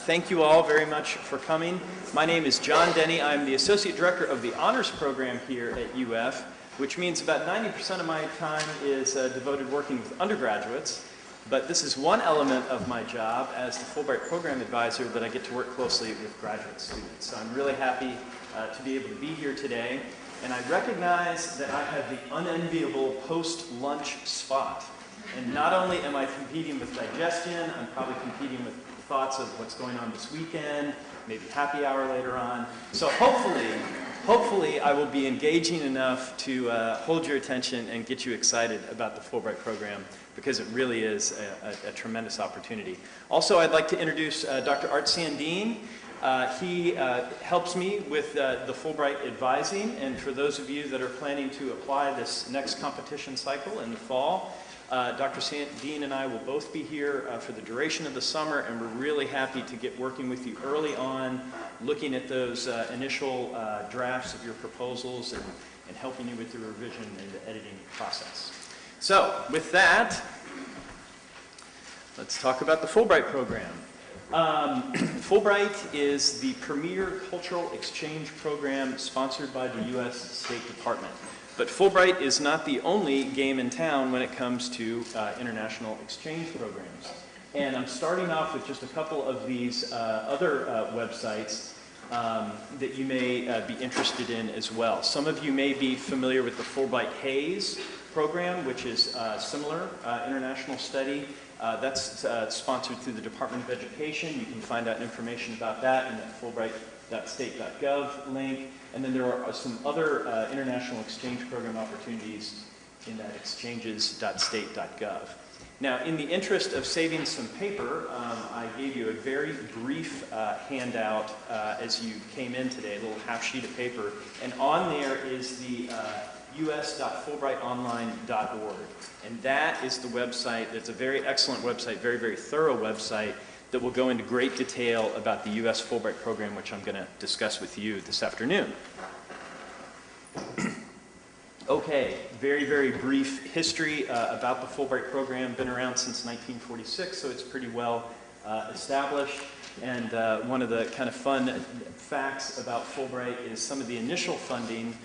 Thank you all very much for coming. My name is John Denny. I'm the Associate Director of the Honors Program here at UF, which means about 90% of my time is devoted working with undergraduates. But this is one element of my job as the Fulbright Program Advisor that I get to work closely with graduate students. So I'm really happy to be able to be here today. And I recognize that I have the unenviable post-lunch spot. And not only am I competing with digestion, I'm probably competing with thoughts of what's going on this weekend, maybe happy hour later on. So hopefully I will be engaging enough to hold your attention and get you excited about the Fulbright program, because it really is a tremendous opportunity. Also, I'd like to introduce Dr. Art Sandeen. He helps me with the Fulbright advising, and for those of you that are planning to apply this next competition cycle in the fall, Dr. Sandeen and I will both be here for the duration of the summer, and we're really happy to get working with you early on, looking at those initial drafts of your proposals and helping you with the revision and the editing process. So, with that, let's talk about the Fulbright program. Fulbright is the premier cultural exchange program sponsored by the U.S. State Department. But Fulbright is not the only game in town when it comes to international exchange programs. And I'm starting off with just a couple of these other websites that you may be interested in as well. Some of you may be familiar with the Fulbright Hayes program, which is similar international study. That's sponsored through the Department of Education. You can find out information about that in that fulbright.state.gov link. And then there are some other international exchange program opportunities in that exchanges.state.gov. Now, in the interest of saving some paper, I gave you a very brief handout as you came in today, a little half sheet of paper. And on there is the us.fulbrightonline.org. And that is the website. It's a very excellent website, very, very thorough website that will go into great detail about the U.S. Fulbright program, which I'm going to discuss with you this afternoon. Okay, very, very brief history about the Fulbright program. Been around since 1946, so it's pretty well established. And one of the kind of fun facts about Fulbright is some of the initial funding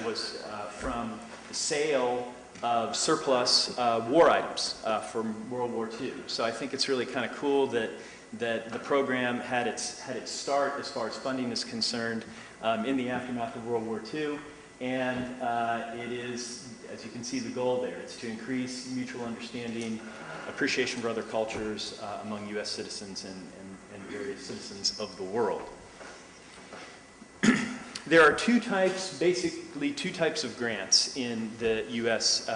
was from the sale of surplus war items from World War II. So I think it's really kind of cool that the program had its start as far as funding is concerned in the aftermath of World War II. And it is, as you can see, the goal there. It's to increase mutual understanding, appreciation for other cultures among U.S. citizens and various citizens of the world. There are basically two types of grants in the U.S.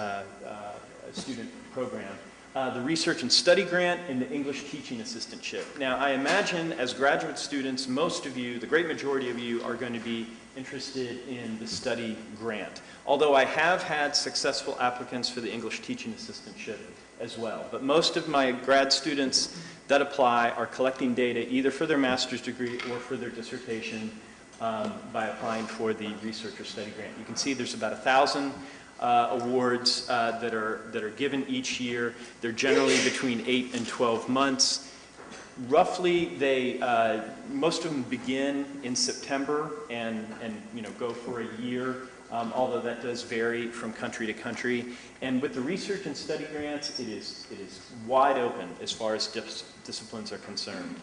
student program. The Research and Study Grant and the English Teaching Assistantship. Now, I imagine as graduate students, most of you, the great majority of you, are going to be interested in the study grant. Although I have had successful applicants for the English Teaching Assistantship as well. But most of my grad students that apply are collecting data either for their master's degree or for their dissertation by applying for the Research or Study Grant. You can see there's about 1,000 awards that are given each year. They're generally between 8 and 12 months. Roughly, most of them begin in September and go for a year, although that does vary from country to country. And with the Research and Study Grants, it is wide open as far as disciplines are concerned.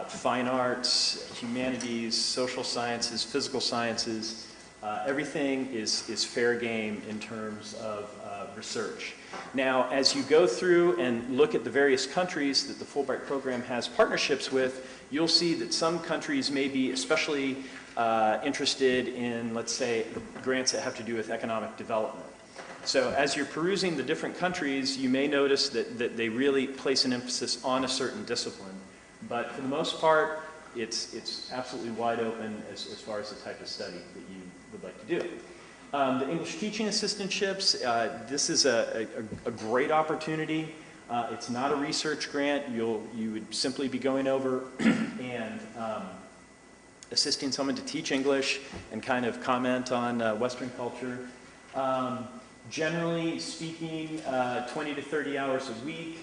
Fine arts, humanities, social sciences, physical sciences, everything is fair game in terms of research. Now, as you go through and look at the various countries that the Fulbright program has partnerships with, you'll see that some countries may be especially interested in, let's say, grants that have to do with economic development. So as you're perusing the different countries, you may notice that they really place an emphasis on a certain discipline. But for the most part, it's absolutely wide open as far as the type of study that you would like to do. The English Teaching Assistantships, this is a great opportunity. It's not a research grant. You would simply be going over and assisting someone to teach English and kind of comment on Western culture. Generally speaking, 20 to 30 hours a week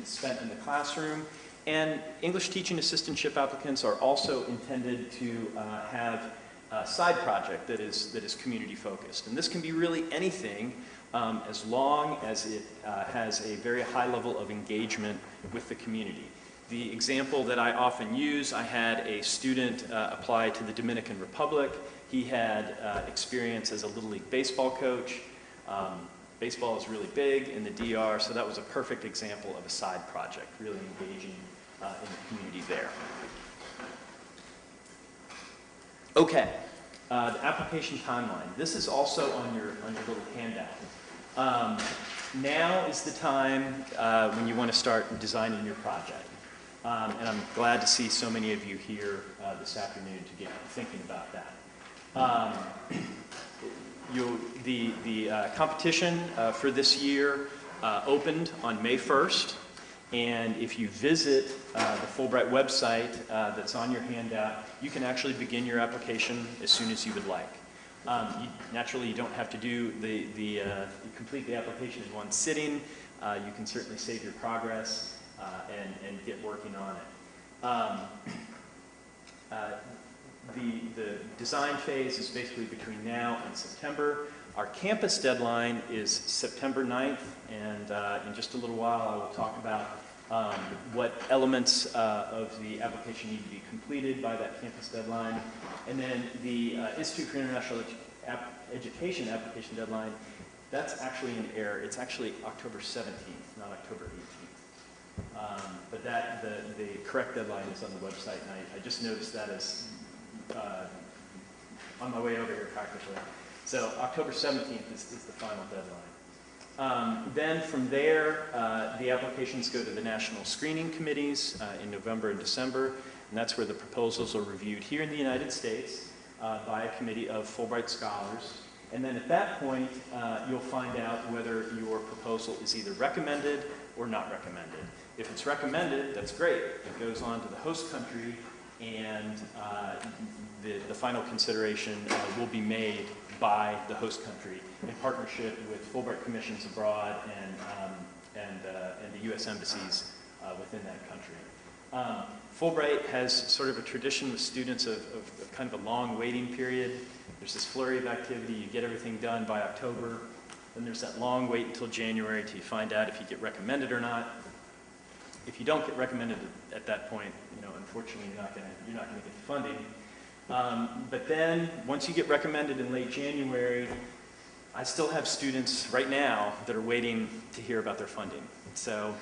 spent in the classroom. And English teaching assistantship applicants are also intended to have a side project that is community focused. And this can be really anything as long as it has a very high level of engagement with the community. The example that I often use, I had a student apply to the Dominican Republic. He had experience as a Little League baseball coach. Baseball is really big in the DR, so that was a perfect example of a side project, really engaging in the community there. Okay, the application timeline. This is also on your little handout. Now is the time when you want to start designing your project. And I'm glad to see so many of you here this afternoon to get thinking about that. The competition for this year opened on May 1st. And if you visit the Fulbright website that's on your handout, you can actually begin your application as soon as you would like. Naturally, you don't have to do you complete the application in one sitting. You can certainly save your progress and get working on it. The design phase is basically between now and September. Our campus deadline is September 9th, and in just a little while I will talk about what elements of the application need to be completed by that campus deadline. And then the Institute for International Education application deadline, that's actually an error. It's actually October 17th, not October 18th. But the correct deadline is on the website, and I just noticed that as on my way over here practically. So October 17th is the final deadline. Then from there, the applications go to the national screening committees in November and December, and that's where the proposals are reviewed here in the United States by a committee of Fulbright scholars. And then at that point, you'll find out whether your proposal is either recommended or not recommended. If it's recommended, that's great. It goes on to the host country, and the final consideration will be made by the host country in partnership with Fulbright commissions abroad and the U.S. embassies within that country. Fulbright has sort of a tradition with students of kind of a long waiting period. There's this flurry of activity. You get everything done by October. Then there's that long wait until January till you find out if you get recommended or not. If you don't get recommended at that point, unfortunately, you're not going to get the funding. But then, once you get recommended in late January, I still have students right now that are waiting to hear about their funding. So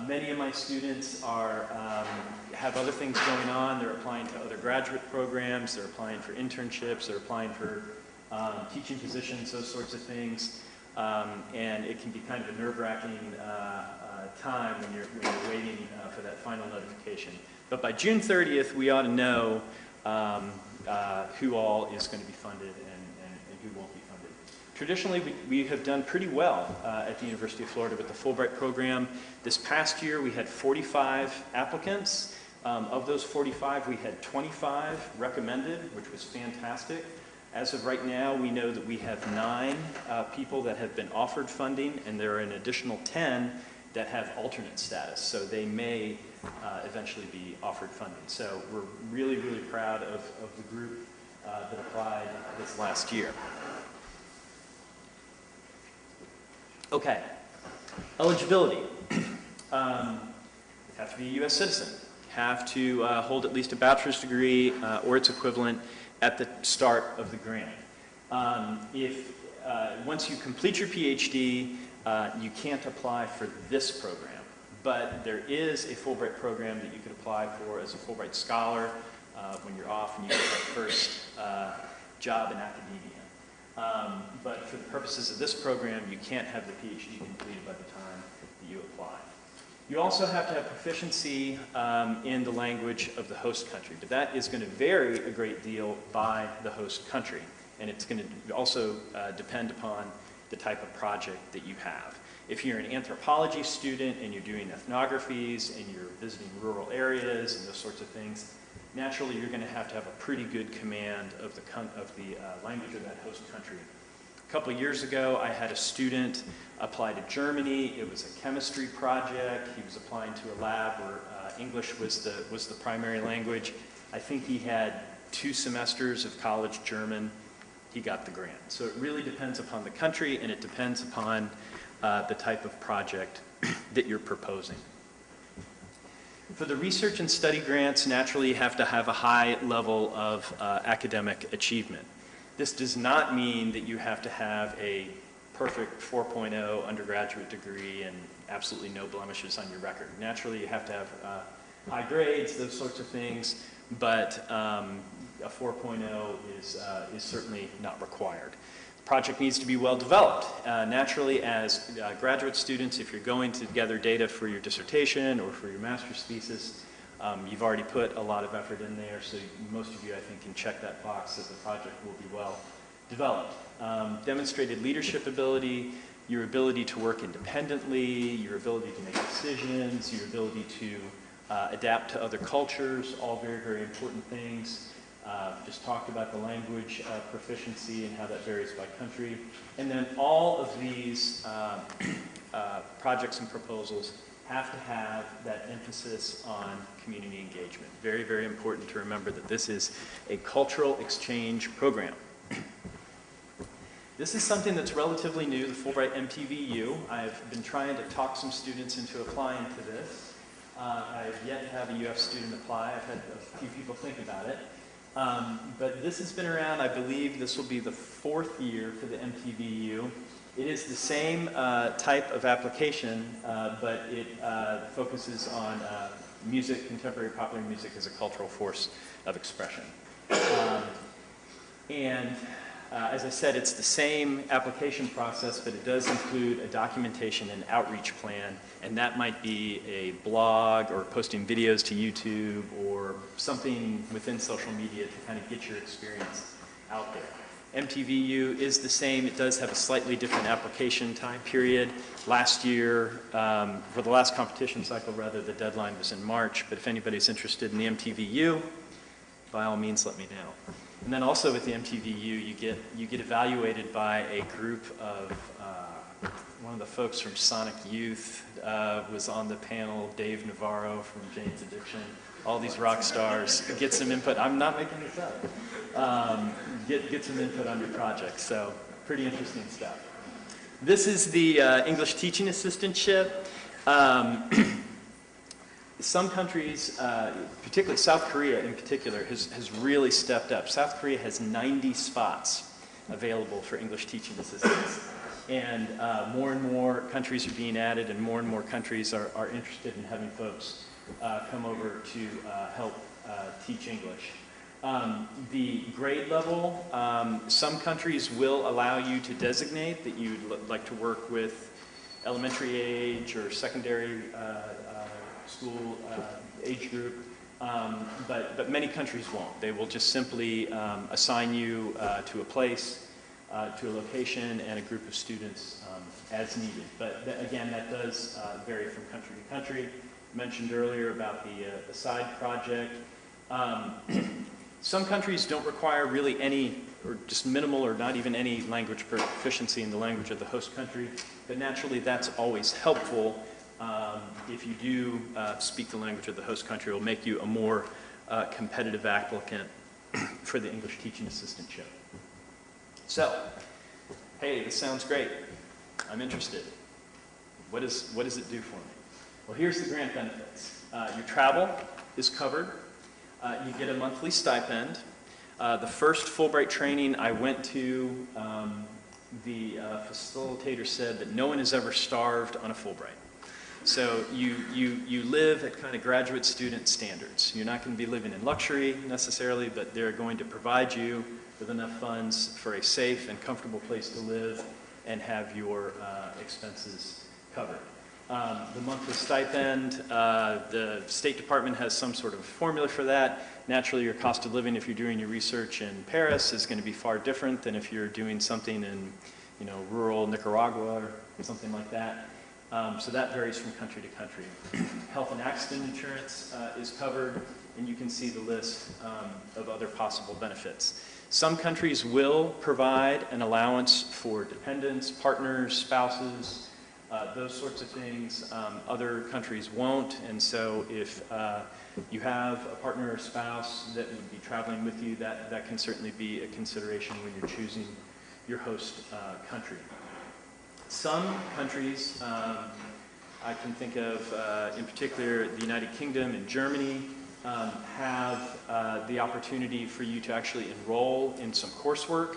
many of my students have other things going on. They're applying to other graduate programs. They're applying for internships. They're applying for teaching positions, those sorts of things. And it can be kind of a nerve-wracking time when you're waiting for that final notification. But by June 30th, we ought to know who all is going to be funded and who won't be funded. Traditionally, we have done pretty well at the University of Florida with the Fulbright program. This past year, we had 45 applicants. Of those 45, we had 25 recommended, which was fantastic. As of right now, we know that we have 9 people that have been offered funding, and there are an additional 10 that have alternate status, so they may eventually be offered funding. So we're really, really proud of the group that applied this last year. Okay, eligibility. You have to be a U.S. citizen. You have to hold at least a bachelor's degree or its equivalent at the start of the grant. Once you complete your PhD, you can't apply for this program, but there is a Fulbright program that you could apply for as a Fulbright scholar when you're off and you get that first job in academia. But for the purposes of this program, you can't have the PhD completed by the time that you apply. You also have to have proficiency in the language of the host country, but that is going to vary a great deal by the host country, and it's going to also depend upon the type of project that you have. If you're an anthropology student and you're doing ethnographies and you're visiting rural areas and those sorts of things, naturally you're going to have a pretty good command of the language of that host country. A couple of years ago, I had a student apply to Germany. It was a chemistry project. He was applying to a lab where English was the primary language. I think he had 2 semesters of college German. He got the grant. So it really depends upon the country, and it depends upon the type of project that you're proposing. For the research and study grants, naturally you have to have a high level of academic achievement. This does not mean that you have to have a perfect 4.0 undergraduate degree and absolutely no blemishes on your record. Naturally, you have to have high grades, those sorts of things, but a 4.0 is certainly not required. The project needs to be well developed. Naturally, as graduate students, if you're going to gather data for your dissertation or for your master's thesis, you've already put a lot of effort in there, so most of you, I think, can check that box that the project will be well developed. Demonstrated leadership ability, your ability to work independently, your ability to make decisions, your ability to adapt to other cultures, all very, very important things. Just talked about the language proficiency and how that varies by country. And then all of these projects and proposals have to have that emphasis on community engagement. Very, very important to remember that this is a cultural exchange program. This is something that's relatively new, the Fulbright MTVU. I've been trying to talk some students into applying to this. I've yet to have a UF student apply. I've had a few people think about it. But this has been around, I believe this will be the 4th year for the MTVU. It is the same type of application, but it focuses on music, contemporary popular music as a cultural force of expression. As I said, it's the same application process, but it does include a documentation and outreach plan, and that might be a blog or posting videos to YouTube or something within social media to kind of get your experience out there. MTVU is the same. It does have a slightly different application time period. Last year, for the last competition cycle, rather, the deadline was in March, but if anybody's interested in the MTVU, by all means, let me know. And then also with the MTVU, you get evaluated by a group of, one of the folks from Sonic Youth was on the panel, Dave Navarro from Jane's Addiction, all these rock stars, get some input. I'm not making this up. Get some input on your project, so pretty interesting stuff. This is the English teaching assistantship. Some countries, particularly South Korea in particular, has really stepped up. South Korea has 90 spots available for English teaching assistants. And more countries are being added, and more countries are interested in having folks come over to help teach English. The grade level, some countries will allow you to designate that you'd like to work with elementary age or secondary school age group, but many countries won't. They will just simply assign you to a place, to a location, and a group of students as needed. But again, that does vary from country to country. Mentioned earlier about the side project. Some countries don't require really any, or just minimal or not even any language proficiency in the language of the host country, but naturally that's always helpful. If you do speak the language of the host country, it will make you a more competitive applicant for the English teaching assistantship. So, hey, this sounds great. I'm interested. What does it do for me? Well, here's the grant benefits. Your travel is covered. You get a monthly stipend. The first Fulbright training I went to, the facilitator said that no one has ever starved on a Fulbright. So you live at kind of graduate student standards. You're not going to be living in luxury necessarily, but they're going to provide you with enough funds for a safe and comfortable place to live and have your expenses covered. The monthly stipend, the State Department has some sort of formula for that. Naturally, your cost of living if you're doing your research in Paris is going to be far different than if you're doing something in, rural Nicaragua or something like that. So that varies from country to country. Health and accident insurance is covered, and you can see the list of other possible benefits. Some countries will provide an allowance for dependents, partners, spouses, those sorts of things. Other countries won't, and so if you have a partner or spouse that would be traveling with you, that can certainly be a consideration when you're choosing your host country. Some countries, I can think of, in particular, the United Kingdom and Germany, have the opportunity for you to actually enroll in some coursework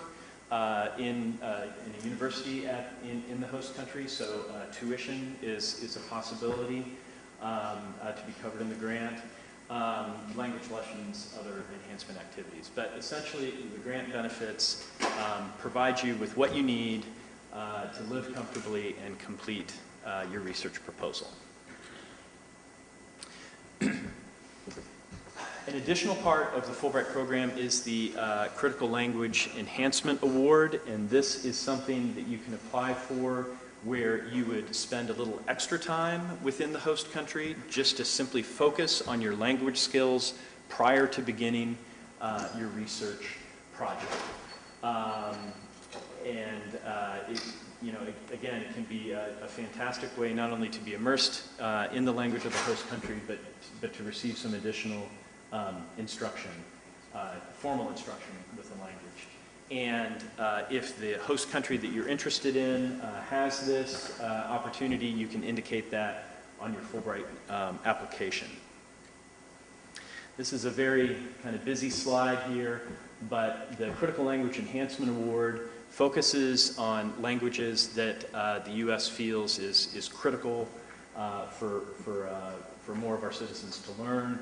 in a university in the host country, so tuition is a possibility to be covered in the grant. Language lessons, other enhancement activities. But essentially, the grant benefits provide you with what you need to live comfortably and complete your research proposal. An additional part of the Fulbright program is the Critical Language Enhancement Award, and this is something that you can apply for where you would spend a little extra time within the host country just to simply focus on your language skills prior to beginning your research project. Again, it can be a fantastic way not only to be immersed in the language of the host country, but to receive some additional instruction, formal instruction with the language. And if the host country that you're interested in has this opportunity, you can indicate that on your Fulbright application. This is a very kind of busy slide here, but the Critical Language Enhancement Award focuses on languages that the U.S. feels is critical for more of our citizens to learn.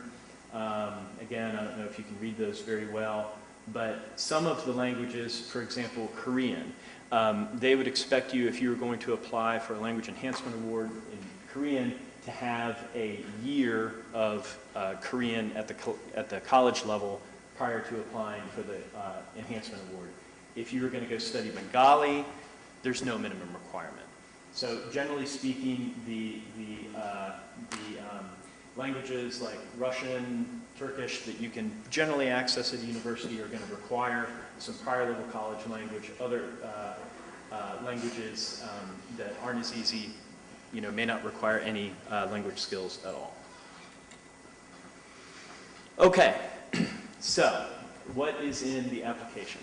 Again, I don't know if you can read those very well, but some of the languages, for example, Korean, they would expect you, if you were going to apply for a Language Enhancement Award in Korean, to have a year of Korean at the college level prior to applying for the Enhancement Award. If you were going to go study Bengali, there's no minimum requirement. So generally speaking, the languages like Russian, Turkish that you can generally access at a university are going to require some prior level college language. Other languages that aren't as easy, may not require any language skills at all. Okay, so what is in the application?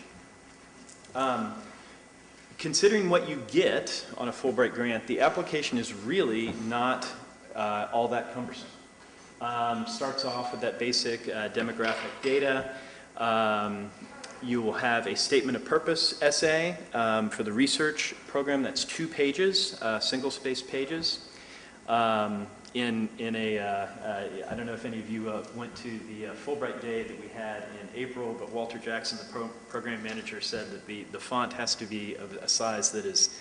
Considering what you get on a Fulbright grant, the application is really not all that cumbersome. Starts off with that basic demographic data. You will have a statement of purpose essay for the research program. That's 2 pages, single-spaced pages. I don't know if any of you went to the Fulbright Day that we had in April, but Walter Jackson, the program manager, said that the font has to be of a size that is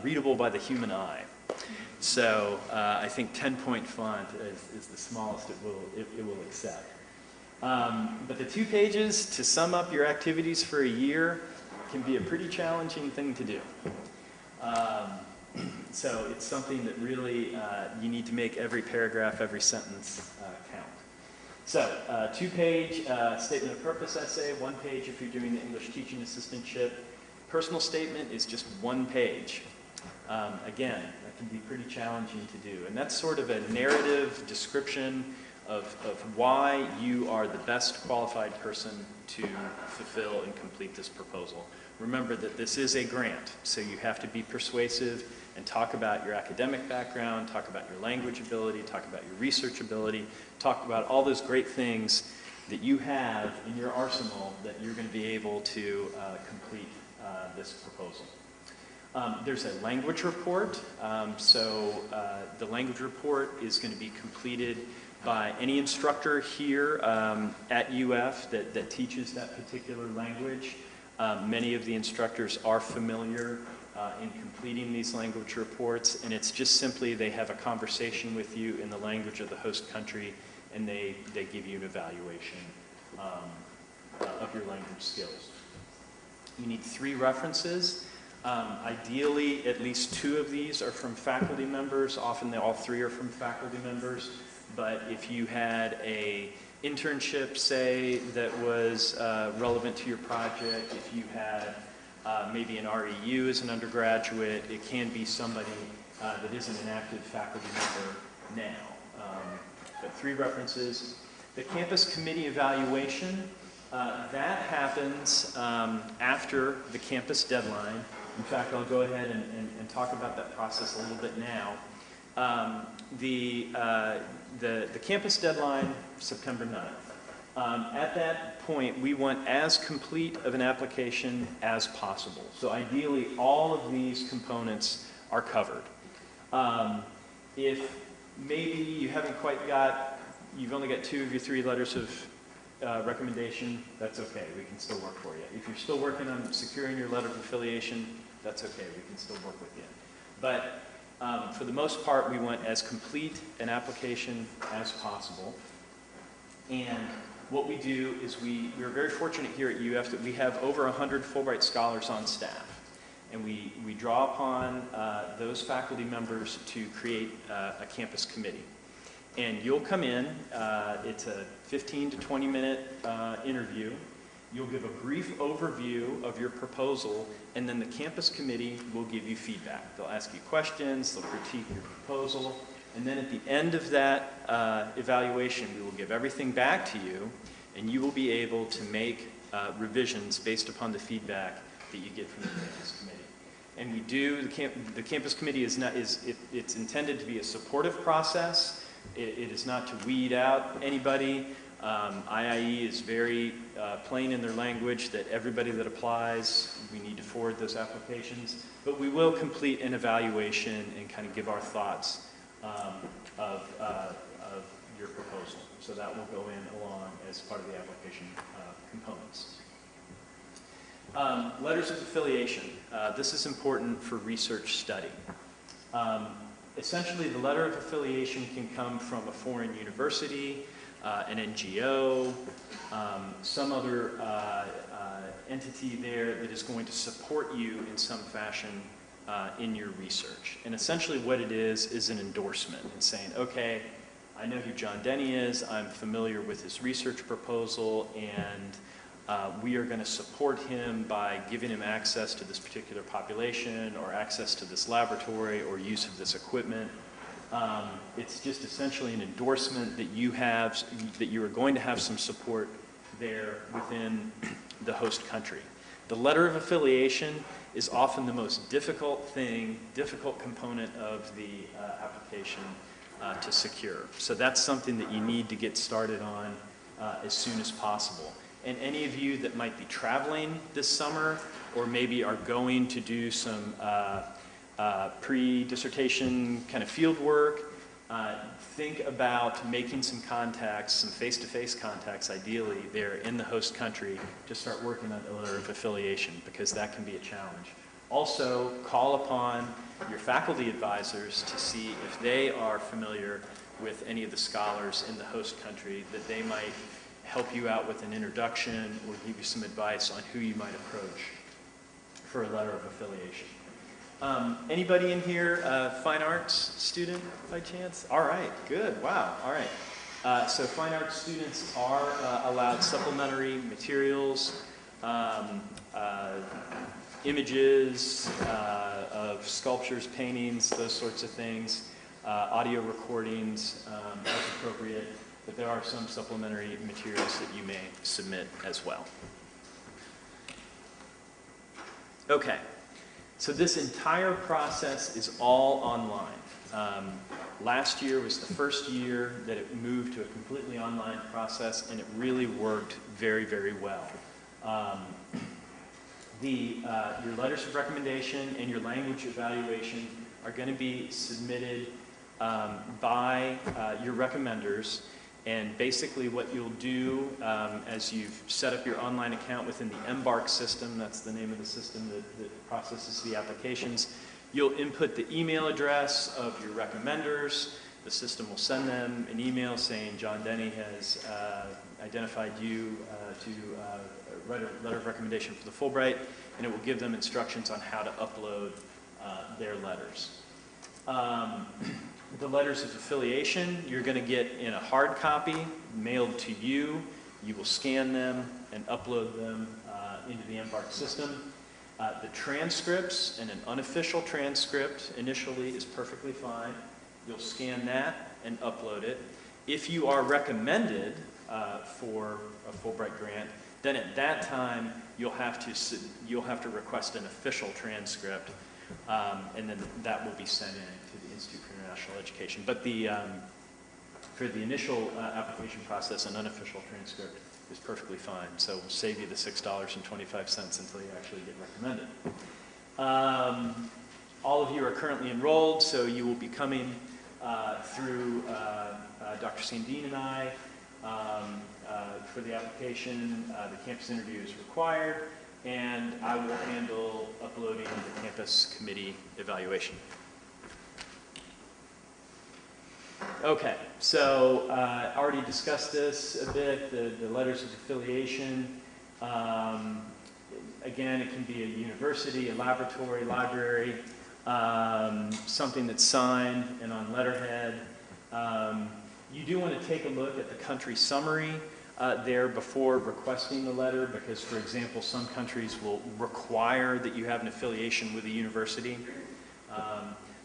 readable by the human eye. So I think 10-point font is the smallest it will accept. But the 2 pages to sum up your activities for a year can be a pretty challenging thing to do. So it's something that really you need to make every paragraph, every sentence count. So 2-page statement of purpose essay, 1 page if you're doing the English teaching assistantship. Personal statement is just 1 page. Again, that can be pretty challenging to do. And that's sort of a narrative description of why you are the best qualified person to fulfill and complete this proposal. Remember that this is a grant, so you have to be persuasive and talk about your academic background, talk about your language ability, talk about your research ability, talk about all those great things that you have in your arsenal that you're going to be able to complete this proposal. There's a language report. The language report is going to be completed by any instructor here at UF that teaches that particular language. Many of the instructors are familiar in completing these language reports, and it's just simply they have a conversation with you in the language of the host country, and they give you an evaluation of your language skills. You need 3 references. Ideally, at least 2 of these are from faculty members. Often all 3 are from faculty members. But if you had a internship, say, that was relevant to your project, if you had maybe an REU as an undergraduate, it can be somebody that isn't an active faculty member now. But 3 references. The campus committee evaluation, that happens after the campus deadline. In fact, I'll go ahead and talk about that process a little bit now. The campus deadline, September 9th. At that point, we want as complete of an application as possible. So ideally, all of these components are covered. If maybe you haven't quite got, you've only got 2 of your 3 letters of recommendation, that's okay, we can still work for you. If you're still working on securing your letter of affiliation, that's okay, we can still work with you. But for the most part, we want as complete an application as possible. And what we do is we're very fortunate here at UF that we have over 100 Fulbright scholars on staff. And we draw upon those faculty members to create a campus committee. And you'll come in, it's a 15 to 20 minute interview. You'll give a brief overview of your proposal, and then the campus committee will give you feedback. They'll ask you questions, they'll critique your proposal, and then at the end of that evaluation, we will give everything back to you, and you will be able to make revisions based upon the feedback that you get from the campus committee. And we do, the campus committee it's intended to be a supportive process. It is not to weed out anybody. IIE is very plain in their language that everybody that applies, we need to forward those applications. But we will complete an evaluation and kind of give our thoughts of your proposal. So that will go in along as part of the application components. Letters of affiliation. This is important for research study. Essentially, the letter of affiliation can come from a foreign university, an NGO, some other entity there that is going to support you in some fashion in your research. And essentially what it is an endorsement. It's saying, okay, I know who John Denny is, I'm familiar with his research proposal, and we are going to support him by giving him access to this particular population or access to this laboratory or use of this equipment. It's just essentially an endorsement that you have, that you are going to have some support there within the host country. The letter of affiliation is often the most difficult component of the application to secure. So that's something that you need to get started on as soon as possible. And any of you that might be traveling this summer or maybe are going to do some pre-dissertation kind of field work, think about making some contacts, some face-to-face contacts ideally there in the host country to start working on a letter of affiliation, because that can be a challenge. Also, call upon your faculty advisors to see if they are familiar with any of the scholars in the host country, that they might help you out with an introduction or give you some advice on who you might approach for a letter of affiliation. Anybody in here fine arts student by chance? All right, good, wow, all right. So fine arts students are allowed supplementary materials, images of sculptures, paintings, those sorts of things, audio recordings as appropriate, but there are some supplementary materials that you may submit as well. Okay. So this entire process is all online. Last year was the first year that it moved to a completely online process, and it really worked very, very well. Your letters of recommendation and your language evaluation are going to be submitted by your recommenders. And basically what you'll do as you've set up your online account within the Embark system, that's the name of the system that processes the applications, you'll input the email address of your recommenders. The system will send them an email saying John Denny has identified you to write a letter of recommendation for the Fulbright, and it will give them instructions on how to upload their letters. The letters of affiliation, you're going to get in a hard copy mailed to you. You will scan them and upload them into the Embark system. The transcripts and an unofficial transcript initially is perfectly fine. You'll scan that and upload it. If you are recommended for a Fulbright grant, then at that time you'll have to request an official transcript, and then that will be sent in to the Institute for International Education. But for the initial application process, an unofficial transcript is perfectly fine. So we'll save you the $6.25 until you actually get recommended. All of you are currently enrolled, so you will be coming through Dr. Sandine and I for the application. The campus interview is required, and I will handle uploading the campus committee evaluation. Okay, so I already discussed this a bit, the letters of affiliation. Again, it can be a university, a laboratory, library, something that's signed and on letterhead. You do want to take a look at the country summary there before requesting the letter, because, for example, some countries will require that you have an affiliation with a university.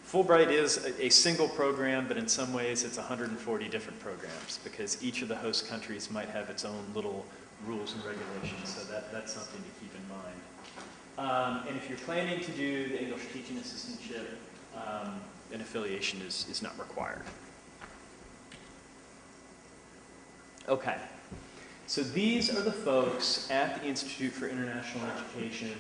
Fulbright is a single program, but in some ways it's 140 different programs, because each of the host countries might have its own little rules and regulations, so that's something to keep in mind. And if you're planning to do the English teaching assistantship, an affiliation is not required. Okay, so these are the folks at the Institute for International Education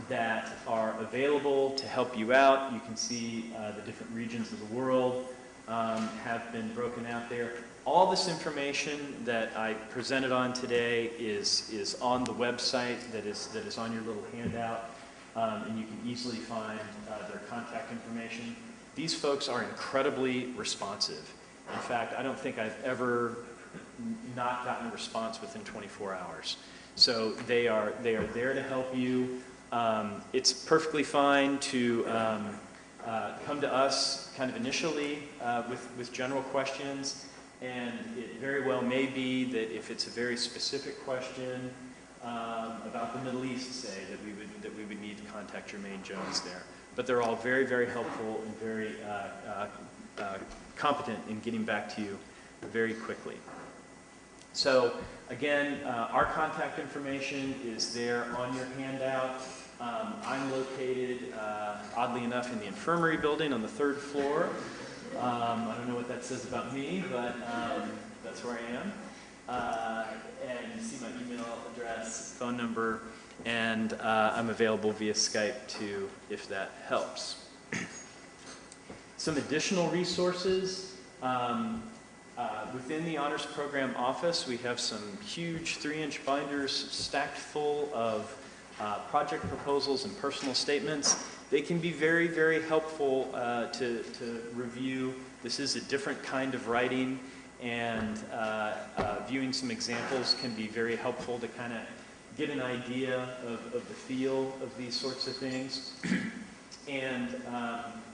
that are available to help you out. You can see the different regions of the world have been broken out there. All this information that I presented on today is on the website that is on your little handout, and you can easily find their contact information. These folks are incredibly responsive. In fact, I don't think I've ever not gotten a response within 24 hours. So they are there to help you. It's perfectly fine to come to us kind of initially with general questions, and it very well may be that if it's a very specific question about the Middle East, say, that we would need to contact Jermaine Jones there. But they're all very, very helpful and very competent in getting back to you very quickly. So again, our contact information is there on your handout. I'm located, oddly enough, in the infirmary building on the 3rd floor. I don't know what that says about me, but that's where I am. And you see my email address, phone number, and I'm available via Skype too, if that helps. Some additional resources. Within the Honors Program office, we have some huge 3-inch binders stacked full of project proposals and personal statements. They can be very, very helpful to review. This is a different kind of writing, and viewing some examples can be very helpful to kind of get an idea of the feel of these sorts of things. And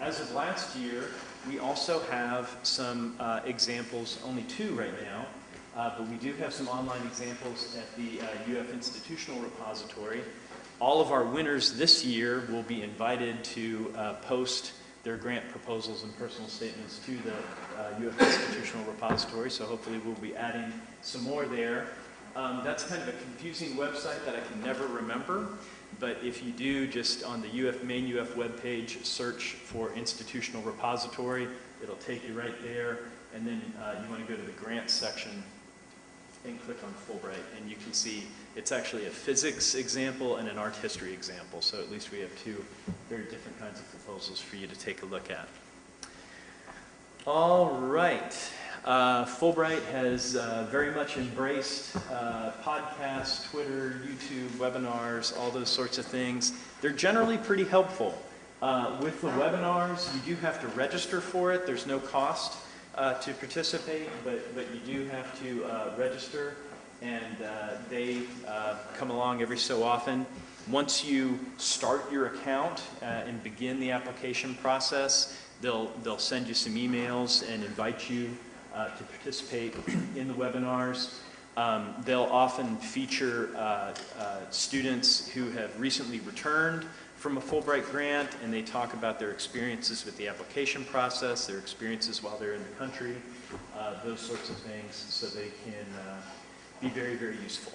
as of last year, we also have some examples, only 2 right now, but we do have some online examples at the UF Institutional Repository. All of our winners this year will be invited to post their grant proposals and personal statements to the UF Institutional Repository, so hopefully we'll be adding some more there. That's kind of a confusing website that I can never remember, but if you do, just on the main UF webpage, search for Institutional Repository, it'll take you right there, and then you want to go to the grants section and click on Fulbright, and you can see it's actually a physics example and an art history example, so at least we have 2 very different kinds of proposals for you to take a look at. All right. Fulbright has very much embraced podcasts, Twitter, YouTube, webinars, all those sorts of things. They're generally pretty helpful. With the webinars, you do have to register for it. There's no cost to participate, but you do have to register, and they come along every so often. Once you start your account and begin the application process, they'll send you some emails and invite you to participate in the webinars. They'll often feature students who have recently returned from a Fulbright grant, and they talk about their experiences with the application process, their experiences while they're in the country, those sorts of things, so they can be very, very useful.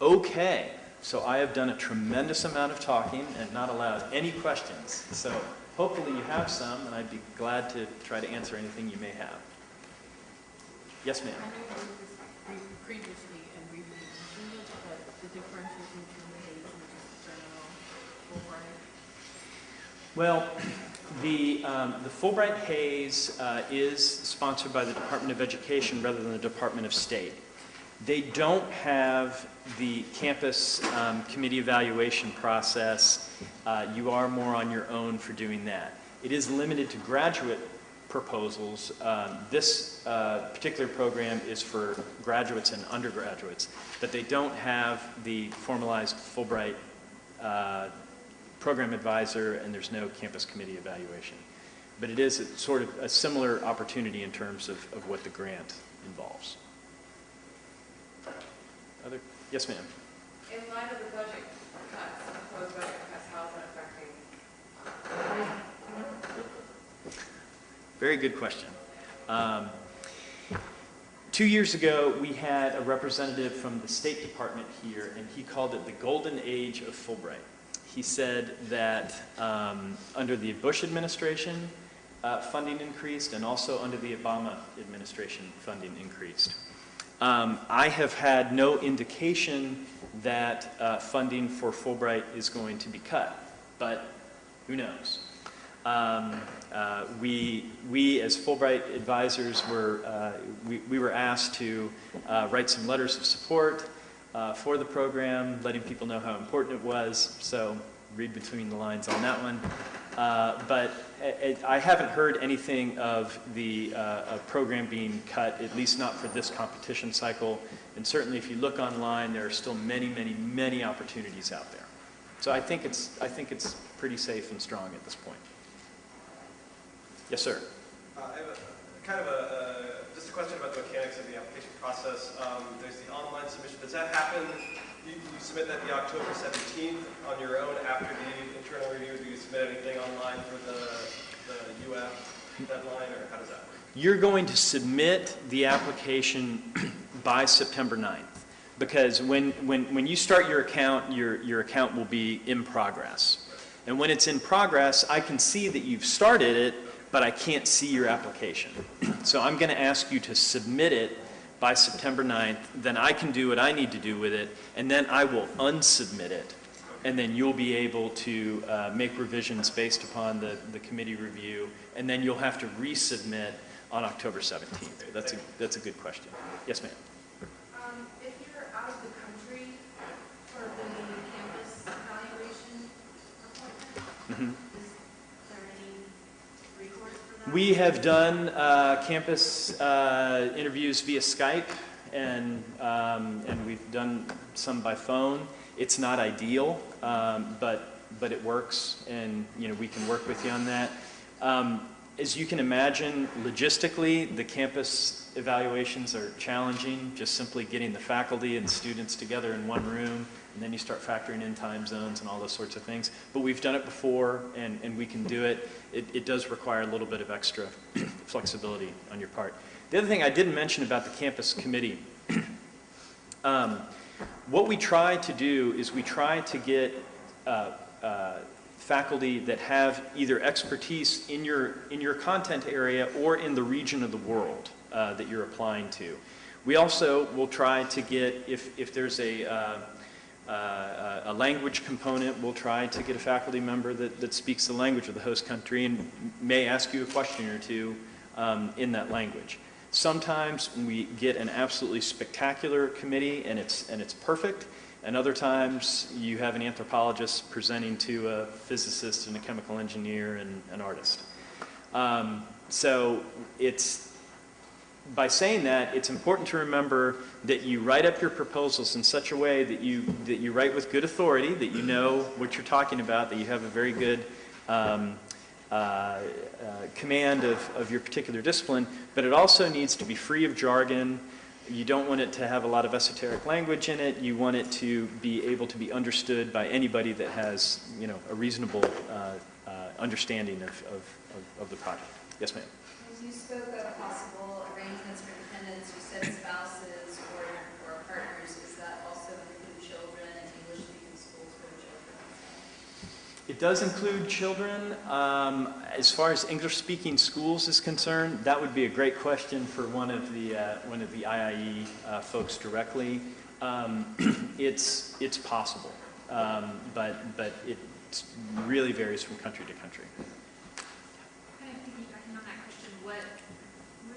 Okay, so I have done a tremendous amount of talking and not allowed any questions. So hopefully you have some, and I'd be glad to try to answer anything you may have. Yes, ma'am. I know you did this previously and briefly mentioned it, but the differences between the Hayes and just general Fulbright? Well, the Fulbright Hayes is sponsored by the Department of Education rather than the Department of State. They don't have the campus committee evaluation process. You are more on your own for doing that. It is limited to graduate proposals. This particular program is for graduates and undergraduates, but they don't have the formalized Fulbright program advisor, and there's no campus committee evaluation. But it is sort of a similar opportunity in terms of what the grant involves. Yes, ma'am. In light of the budget cuts, proposed budget cuts, how is that affecting? Very good question. 2 years ago, we had a representative from the State Department here, and he called it the golden age of Fulbright. He said that under the Bush administration, funding increased, and also under the Obama administration, funding increased. I have had no indication that funding for Fulbright is going to be cut, but who knows? We as Fulbright advisors we were asked to write some letters of support for the program, letting people know how important it was, so read between the lines on that one. But I haven't heard anything of the program being cut, at least not for this competition cycle. And certainly if you look online, there are still many, many, many opportunities out there. So I think it's pretty safe and strong at this point. Yes, sir. I have just a question about the mechanics of the application process. There's the online submission. Does that happen? You submit that the October 17th on your own after the internal review? Do you submit anything online for the UF deadline, or how does that work? You're going to submit the application by September 9th, because when you start your account will be in progress. And when it's in progress, I can see that you've started it, but I can't see your application. So I'm going to ask you to submit it by September 9th, then I can do what I need to do with it, and then I will unsubmit it, and then you'll be able to make revisions based upon the committee review, and then you'll have to resubmit on October 17th. That's a good question. Yes, ma'am. If you're out of the country for the campus evaluation appointment, is there any recourse for that? We have done campus interviews via Skype, and we've done some by phone. It's not ideal, but it works, and we can work with you on that. As you can imagine, logistically, the campus evaluations are challenging, just simply getting the faculty and students together in one room, and then you start factoring in time zones and all those sorts of things. But we've done it before, and we can do it. It does require a little bit of extra flexibility on your part. The other thing I didn't mention about the campus committee, what we try to do is we try to get faculty that have either expertise in your content area or in the region of the world that you're applying to. We also will try to get, if there's a language component, we'll try to get a faculty member that speaks the language of the host country and may ask you a question or two in that language. Sometimes we get an absolutely spectacular committee and it's perfect, and other times you have an anthropologist presenting to a physicist and a chemical engineer and an artist. So by saying that, it's important to remember that you write up your proposals in such a way that you write with good authority, that you know what you're talking about, that you have a very good command of your particular discipline, but it also needs to be free of jargon. You don't want it to have a lot of esoteric language in it. You want it to be able to be understood by anybody that has, you know, a reasonable understanding of the project. Yes, ma'am. As you spoke of possible arrangements for dependents, you said spouses or partners. Is that also include children and English-speaking schools for the children? It does include children. As far as English-speaking schools is concerned, that would be a great question for one of the IIE folks directly. It's possible, but it really varies from country to country. Kind of piggybacking on that question, what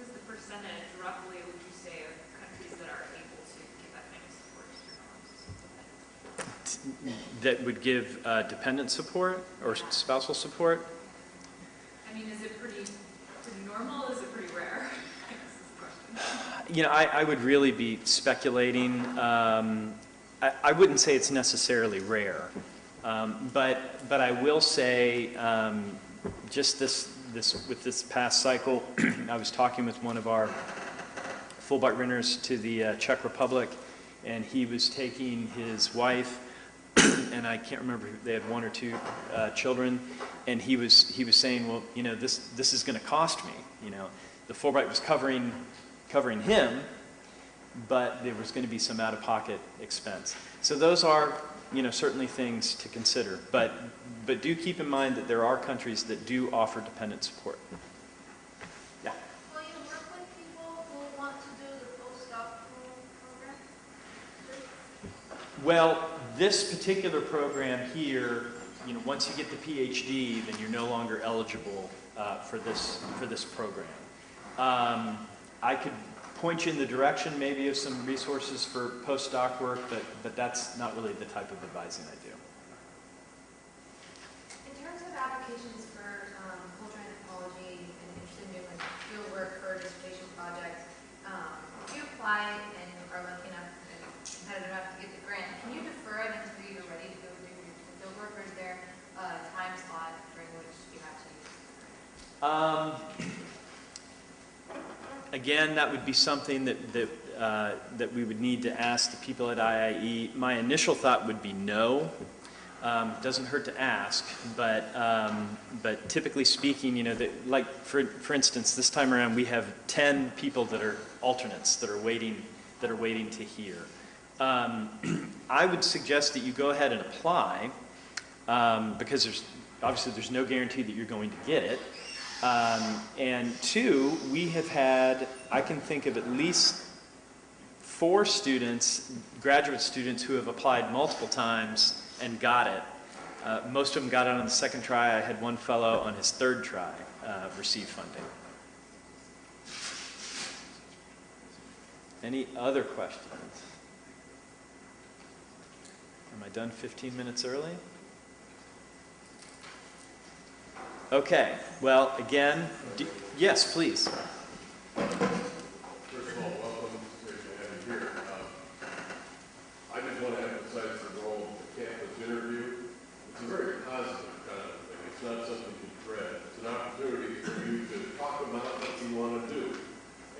is the percentage roughly would you say of countries that are able to give that kind of support to students? That would give dependent support or spousal support? I mean, is it pretty normal? Is it pretty rare? I guess is the question. You know, I would really be speculating. I wouldn't say it's necessarily rare, but I will say just with this past cycle, I was talking with one of our Fulbright renters to the Czech Republic, and he was taking his wife, and I can't remember, they had 1 or 2 children, and he was saying, well, you know, this is going to cost me. You know, the Fulbright was covering him, but there was going to be some out-of-pocket expense. So those are, you know, certainly things to consider. But do keep in mind that there are countries that do offer dependent support. Yeah. Will you work with people who want to do the postdoc program? Well, this particular program here, you know, once you get the PhD, then you're no longer eligible for this program. I could point you in the direction maybe of some resources for postdoc work, but that's not really the type of advising I do. In terms of applications for culture and anthropology and interested in doing like field work for a dissertation project, if you apply and are lucky enough and competitive enough to get the grant, can you defer it until you're ready to go do your field work, or is there a time slot during which you have to use the grant? Again, that would be something that we would need to ask the people at IIE. My initial thought would be no. Doesn't hurt to ask, but typically speaking, you know, like for instance, this time around we have 10 people that are alternates that are waiting to hear. I would suggest that you go ahead and apply because there's no guarantee that you're going to get it. And 2, we have had, I can think of at least 4 students, graduate students, who have applied multiple times and got it. Most of them got it on the 2nd try. I had one fellow on his 3rd try receive funding. Any other questions? Am I done 15 minutes early? Okay, well, again, yes, please. First of all, welcome. It's great to have you here. I just want to emphasize the role of the campus interview. It's a very positive kind of thing. It's not something you dread. It's an opportunity for you to talk about what you want to do.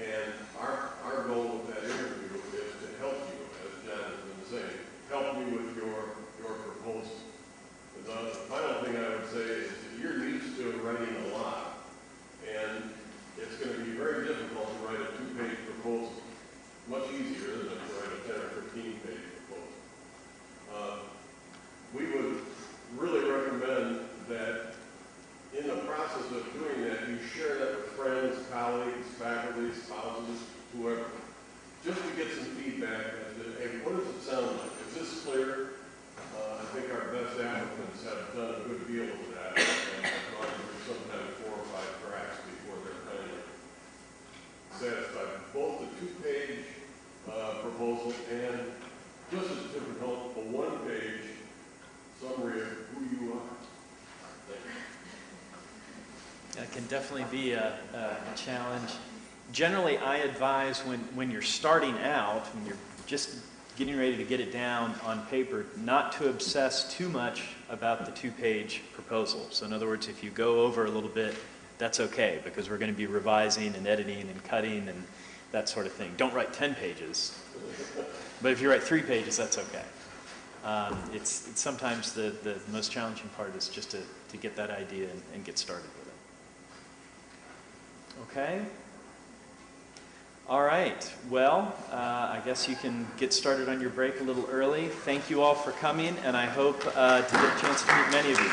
And our goal with that interview is to help you, as Jonathan was saying, help you with your proposal. And the final thing I would say is that you're used to writing a lot, and it's going to be very difficult to write a 2-page proposal. Much easier than to write a 10 or 15-page proposal. We would really recommend that in the process of doing that, you share that with friends, colleagues, faculty, spouses, whoever, just to get some feedback as to, hey, what does it sound like? Is this clear? I think our best applicants have done a good deal of that, and have gone through sometimes 4 or 5 tracks before they're finally satisfied. Both the 2-page proposal and, just as difficult, a 1-page summary of who you are. It can definitely be a challenge. Generally, I advise when you're starting out, when you're just getting ready to get it down on paper, not to obsess too much about the 2-page proposal. So in other words, if you go over a little bit, that's okay, because we're going to be revising and editing and cutting and that sort of thing. Don't write 10 pages, but if you write 3 pages, that's okay. It's sometimes the most challenging part is just to get that idea and get started with it. Okay? All right. Well, I guess you can get started on your break a little early. Thank you all for coming, and I hope to get a chance to meet many of you.